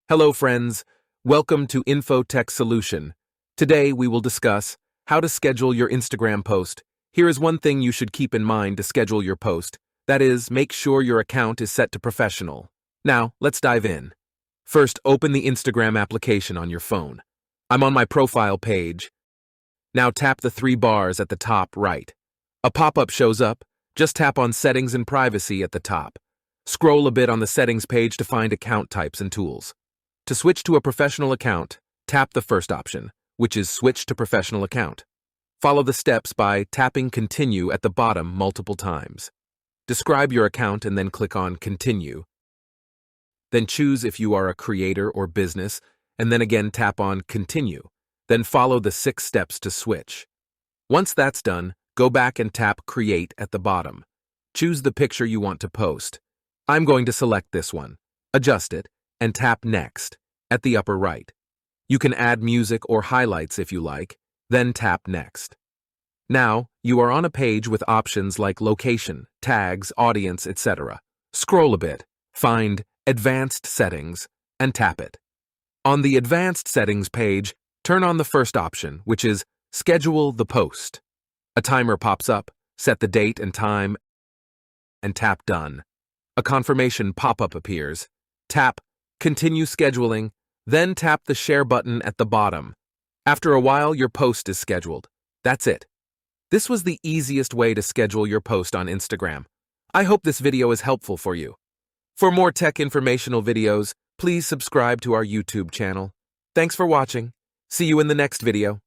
Hello friends, welcome to InfoTech Solution. Today we will discuss how to schedule your Instagram post. Here is one thing you should keep in mind to schedule your post. That is, make sure your account is set to professional. Now, let's dive in. First, open the Instagram application on your phone. I'm on my profile page. Now tap the three bars at the top right. A pop-up shows up. Just tap on Settings and Privacy at the top. Scroll a bit on the settings page to find account types and tools. To switch to a professional account, tap the first option, which is Switch to Professional Account. Follow the steps by tapping Continue at the bottom multiple times. Describe your account and then click on Continue. Then choose if you are a creator or business, and then again tap on Continue. Then follow the 6 steps to switch. Once that's done, go back and tap Create at the bottom. Choose the picture you want to post. I'm going to select this one. Adjust it, and tap Next at the upper right. You can add music or highlights if you like, then tap Next. Now, you are on a page with options like location, tags, audience, etc. Scroll a bit, find Advanced Settings, and tap it. On the Advanced Settings page, turn on the first option, which is Schedule the Post. A timer pops up, set the date and time, and tap Done. A confirmation pop-up appears. Tap Continue Scheduling, then tap the Share button at the bottom. After a while, your post is scheduled. That's it. This was the easiest way to schedule your post on Instagram. I hope this video is helpful for you. For more tech informational videos, please subscribe to our YouTube channel. Thanks for watching. See you in the next video.